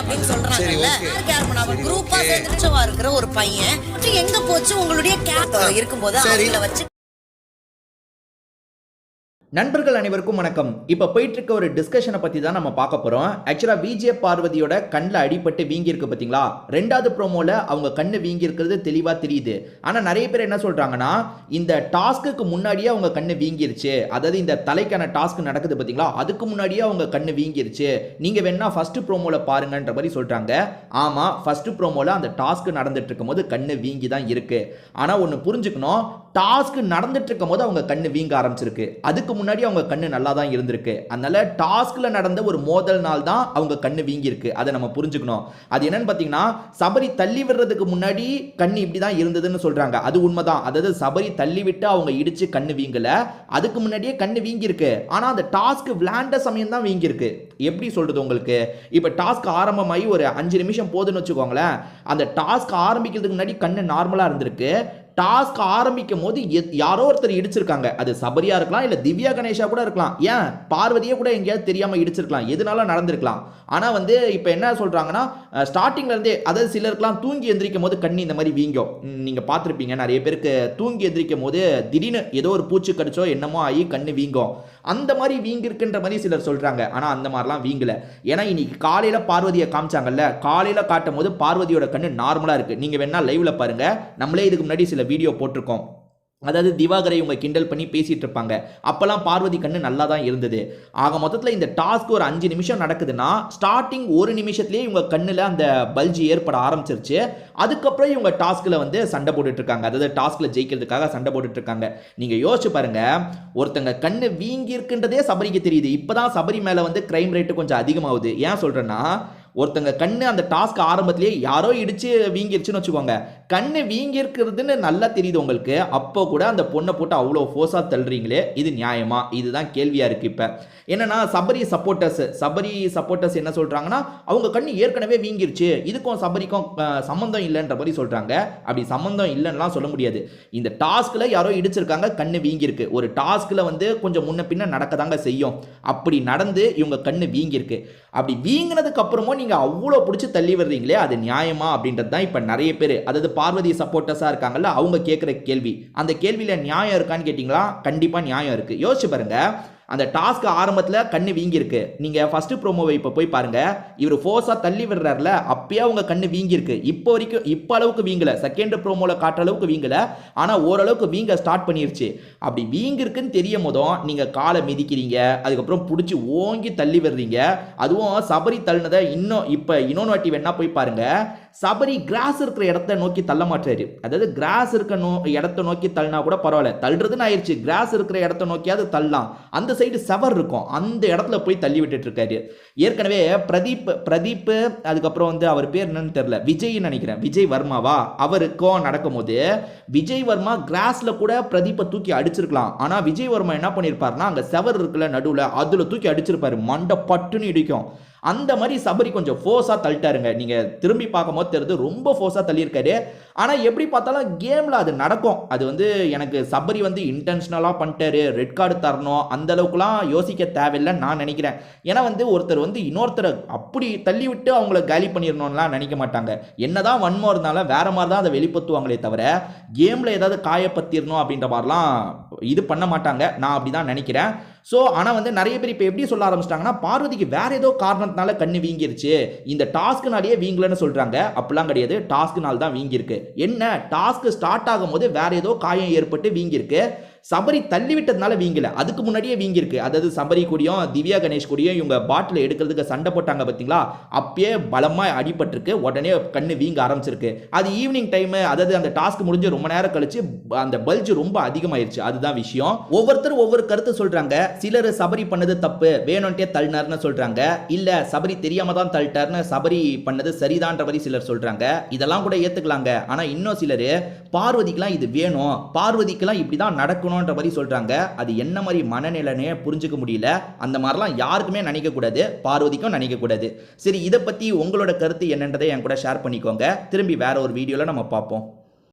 அப்படின்னு சொல்றாங்கல்ல. கேர் பண்ண அவர் குரூப்பா சேர்ந்துச்சவா இருக்கிற ஒரு பையன் எங்க போச்சு உங்களுடைய கேப் இருக்கும்போது அவங்கள வச்சு. நண்பர்கள் அனைவருக்கும் வணக்கம். இப்போ போயிட்டு இருக்க ஒரு டிஸ்கஷனை பற்றி தான் நம்ம பார்க்க போகிறோம். ஆக்சுவலாக விஜே பார்வதியோட கண்ணில் அடிபட்டு வீங்கி இருக்கு பார்த்தீங்களா? ரெண்டாவது ப்ரோமோவில் அவங்க கண்ணு வீங்கி இருக்கிறது தெளிவாக தெரியுது. ஆனால் நிறைய பேர் என்ன சொல்கிறாங்கன்னா, இந்த டாஸ்க்கு முன்னாடியே அவங்க கண்ணு வீங்கிருச்சு, அதாவது இந்த தலைக்கான டாஸ்க் நடக்குது பார்த்தீங்களா, அதுக்கு முன்னாடியே அவங்க கண்ணு வீங்கிருச்சு, நீங்கள் வேணா ஃபர்ஸ்ட் ப்ரோமோவில் பாருங்கன்ற மாதிரி சொல்கிறாங்க. ஆமாம், ஃபர்ஸ்ட் ப்ரோமோவில் அந்த டாஸ்க் நடந்துட்டு இருக்கும் போது கண்ணு வீங்கி தான் இருக்கு. ஆனால் ஒன்று புரிஞ்சுக்கணும், டாஸ்க் நடந்துட்டு இருக்கும் போது அவங்க கண்ணு வீங்க ஆரம்பிச்சிருக்கு, அதுக்கு முன்னாடி அவங்க கண்ணு நல்லா தான் இருந்திருக்கு. அதனால டாஸ்க்ல நடந்த ஒரு மோதல் நாள் தான் அவங்க கண்ணு வீங்கி இருக்கு. அதை நம்ம புரிஞ்சுக்கணும். அது என்னன்னு பாத்தீங்கன்னா, சபரி தள்ளி விடுறதுக்கு முன்னாடி கண்ணு இப்படிதான் இருந்ததுன்னு சொல்றாங்க. அது உண்மைதான். அதாவது சபரி தள்ளி விட்டு அவங்க இடிச்சு கண்ணு வீங்கல, அதுக்கு முன்னாடியே கண்ணு வீங்கி இருக்கு. ஆனா அந்த டாஸ்க் விளையாண்ட சமயம் தான் வீங்கி இருக்கு. எப்படி சொல்றது உங்களுக்கு? இப்ப டாஸ்க் ஆரம்பமாயி ஒரு 5 நிமிஷம் போதுன்னு வச்சுக்கோங்களேன். அந்த டாஸ்க் ஆரம்பிக்கிறதுக்கு முன்னாடி கண்ணு நார்மலா இருந்திருக்கு. டாஸ்க் ஆரம்பிக்கும் போது யாரோ ஒருத்தர் இடிச்சிருக்காங்க. அது சபரியா இருக்கலாம், இல்ல திவ்யா கணேஷா கூட இருக்கலாம், ஏன் பார்வதியே கூட எங்கேயாவது தெரியாம இடிச்சிருக்கலாம், எதுனால நடந்திருக்கலாம். ஆனா வந்து இப்ப என்ன சொல்றாங்கன்னா, ஸ்டார்டிங்ல இருந்தே, அதாவது சிலருக்குலாம் தூங்கி எந்திரிக்கும் போது கண்ணு இந்த மாதிரி வீங்கும். நீங்க பார்த்துருப்பீங்க, நிறைய பேருக்கு தூங்கி எந்திரிக்கும் போது திடீர்னு ஏதோ ஒரு பூச்சி கடிச்சோ என்னமோ ஆகி கண்ணு வீங்கும். அந்த மாதிரி வீங்கிருக்குன்ற மாதிரி சிலர் சொல்றாங்க. ஆனா அந்த மாதிரிலாம் வீங்கல. ஏன்னா இன்னைக்கு காலையில பார்வதியை காமிச்சாங்கல்ல, காலையில காட்டும் போது பார்வதியோட கண்ணு நார்மலா இருக்கு. நீங்க வேணா லைவ்ல பாருங்க. நம்மளே இதுக்கு முன்னாடி சில வீடியோ போட்டிருக்கோம். அதாவது திவாகரை இவங்க கிண்டல் பண்ணி பேசிட்டு இருப்பாங்க. அப்பெல்லாம் பார்வதி கண்ணு நல்லா தான் இருந்தது. ஆக மொத்தத்தில் இந்த டாஸ்க் ஒரு 5 நிமிஷம் நடக்குதுன்னா, ஸ்டார்டிங் 1 நிமிஷத்துலேயே இவங்க கண்ணில் அந்த பல்ஜி ஏற்பட ஆரம்பிச்சிருச்சு. அதுக்கப்புறம் இவங்க டாஸ்கில் வந்து சண்டை போட்டுட்டு இருக்காங்க. அதாவது டாஸ்கில் ஜெயிக்கிறதுக்காக சண்டை போட்டுட்டு இருக்காங்க. நீங்க யோசிச்சு பாருங்க, ஒருத்தங்க கண்ணு வீங்கி இருக்குன்றதே சபரிக்கு தெரியுது. இப்பதான் சபரி மேல வந்து கிரைம் ரேட்டு கொஞ்சம் அதிகமாகுது. ஏன் சொல்றேன்னா, ஒருத்தங்க கண்ணு அந்த டாஸ்க் ஆரம்பத்திலேயே யாரோ இடிச்சு வீங்கிருச்சுன்னு வச்சுக்கோங்க, கண்ணு வீங்கி இருக்கிறதுன்னு நல்லா தெரியுது உங்களுக்கு. அப்போ கூட அந்த பொண்ணை போட்டு அவ்வளோ ஃபோர்ஸா தள்ளுறீங்களே, இது நியாயமா? இதுதான் கேள்வியா இருக்கு. இப்ப என்னன்னா, சபரி சப்போர்ட்டர்ஸ் என்ன சொல்றாங்கன்னா, அவங்க கண்ணு ஏற்கனவே வீங்கிருச்சு, இதுக்கும் சபரிக்கும் சம்பந்தம் இல்லைன்ற மாதிரி சொல்றாங்க. அப்படி சம்பந்தம் இல்லைன்னா சொல்ல முடியாது. இந்த டாஸ்க்ல யாரோ இடிச்சிருக்காங்க, கண்ணு வீங்கிருக்கு. ஒரு டாஸ்க்ல வந்து கொஞ்சம் முன்ன பின்ன நடக்கதாங்க செய்யும். அப்படி நடந்து இவங்க கண்ணு வீங்கிருக்கு. அப்படி வீங்கினதுக்கு அப்புறமும் நீங்க அவ்வளோ பிடிச்சி தள்ளி வர்றீங்களே, அது நியாயமா அப்படின்றது தான் இப்ப நிறைய பேர், அதாவது பார்வதி சப்போர்ட்டர்ஸா இருக்காங்கல்ல, அவங்க கேட்கிற கேள்வி. அந்த கேள்வியில நியாயம் இருக்கான்னு கேட்டீங்களா? கண்டிப்பா நியாயம் இருக்கு. யோசிச்சு பாருங்க, அந்த டாஸ்க் ஆரம்பத்தில் கண்ணு வீங்கி இருக்கு. நீங்க ஃபர்ஸ்ட் ப்ரோமோவை இப்போ போய் பாருங்க. இவர் ஃபோர்ஸா தள்ளி விடுறாருல, அப்பயே அவங்க கண்ணு வீங்கி இருக்கு. இப்போ வரைக்கும் இப்போ அளவுக்கு வீங்கல, செகண்ட் ப்ரோமோல காட்டுற அளவுக்கு வீங்கல, ஆனா ஓரளவுக்கு வீங்க ஸ்டார்ட் பண்ணிருச்சு. அப்படி வீங்கி இருக்குன்னு தெரியும் போதும் நீங்க காலை மிதிக்கிறீங்க, அதுக்கப்புறம் பிடிச்சி ஓங்கி தள்ளி விடுறீங்க. அதுவும் சபரி தள்ளினதை இன்னொன்று வாட்டி வேணா போய் பாருங்க. சபரி கிராஸ் இருக்கிற இடத்த நோக்கி தள்ள மாட்டாரு. அதாவது கிராஸ் இருக்க இடத்த நோக்கி தள்ளினா கூட பரவாயில்ல, தள்ளுறதுன்னு ஆயிடுச்சு, கிராஸ் இருக்கிற இடத்த நோக்கியாவது தள்ளலாம். அந்த சைடு செவர் இருக்கும், அந்த இடத்துல போய் தள்ளி விட்டுட்டு இருக்காரு. ஏற்கனவே பிரதீப் அதுக்கப்புறம் வந்து அவர் பேர் என்னன்னு தெரியல, விஜய் நினைக்கிறேன், விஜய் வர்மாவா, அவருக்கும் நடக்கும்போது விஜய் வர்மா கிராஸ்ல கூட பிரதீப்பை தூக்கி அடிச்சிருக்கலாம். ஆனா விஜய் வர்மா என்ன பண்ணிருப்பாருன்னா, அங்க செவர் இருக்குல்ல நடுவுல, அதுல தூக்கி அடிச்சிருப்பாரு, மண்டை பட்டுன்னு இடிக்கும். அந்த மாதிரி சபரி கொஞ்சம் ஃபோர்ஸா தள்ளிட்டாருங்க. நீங்க திரும்பி பார்க்கும்போது தெரியுது, ரொம்ப ஃபோர்ஸா தள்ளியிருக்காரு. ஆனா எப்படி பார்த்தாலும் கேம்ல அது நடக்கும். அது வந்து எனக்கு சபரி வந்து இன்டென்ஷனலா பண்ணிட்டாரு, ரெட் கார்டு தரணும் அந்த அளவுக்குலாம் யோசிக்க தேவையில்லைன்னு நான் நினைக்கிறேன். ஏன்னா வந்து ஒருத்தர் வந்து இன்னொருத்தரை அப்படி தள்ளி விட்டு அவங்கள காலி பண்ணிடணும்லாம் நினைக்க மாட்டாங்க. என்னதான் வன்மம் இருந்தாலும் வேற மாதிரி தான் அதை வெளிப்படுத்துவாங்களே தவிர, கேம்ல ஏதாவது காயப்பத்திரணும் அப்படின்ற மாதிரிலாம் இது பண்ண மாட்டாங்க. நான் அப்படிதான் நினைக்கிறேன். ஸோ ஆனால் வந்து நிறைய பேர் இப்போ எப்படி சொல்ல ஆரம்பிச்சிட்டாங்கன்னா, பார்வதிக்கு வேற ஏதோ காரணத்தினால கண்ணு வீங்கிருச்சு, இந்த டாஸ்க்குனாலேயே வீங்கலன்னு சொல்றாங்க. அப்படிலாம் கிடையாது, டாஸ்க்குனால தான் வீங்கிருக்கு. என்ன, டாஸ்க் ஸ்டார்ட் ஆகும் போது வேற ஏதோ காயம் ஏற்பட்டு வீங்கிருக்கு. சபரி தள்ளி விட்டதுனால வீங்கல, அதுக்கு முன்னாடியே வீங்கிருக்கு. அதாவது சபரி கூடயும் திவ்யா கணேஷ் கூடயும் இவங்க பாட்டில் எடுக்கிறதுக்கு சண்டை போட்டாங்க பார்த்தீங்களா, அப்பயே பலமா அடிபட்டிருக்கு, உடனே கண்ணு வீங்க ஆரம்பிச்சிருக்கு. அது ஈவினிங் டைம், அதாவது அந்த டாஸ்க் முடிஞ்சு ரொம்ப நேரம் கழிச்சு அந்த பல்ஜ் ரொம்ப அதிகமாயிருச்சு. அதுதான் விஷயம். ஒவ்வொருத்தரும் ஒவ்வொரு கருத்து சொல்றாங்க. சிலர் சபரி பண்ணது தப்பு, வேணும்ட்டே தள்ளினார்னு சொல்றாங்க. இல்ல சபரி தெரியாம தான் தள்ளிட்டார்னு, சபரி பண்ணது சரிதான்ற மாதிரி சிலர் சொல்றாங்க. இதெல்லாம் கூட ஏத்துக்கலாங்க. ஆனா இன்னும் சிலர் பார்வதிக்கெல்லாம் இது வேணும், பார்வதிக்கெல்லாம் இப்படிதான் நடக்கணும்ன்ற மாதிரி சொல்றாங்க. அது என்ன மாதிரி மனநிலைனே புரிஞ்சுக்க முடியல. அந்த மாதிரிலாம் யாருக்குமே நினைக்க கூடாது, பார்வதிக்கும் நினைக்க கூடாது. சரி, இதை பத்தி உங்களோட கருத்து என்னன்றதை என் கூட ஷேர் பண்ணிக்கோங்க. திரும்பி வேற ஒரு வீடியோல நம்ம பார்ப்போம்.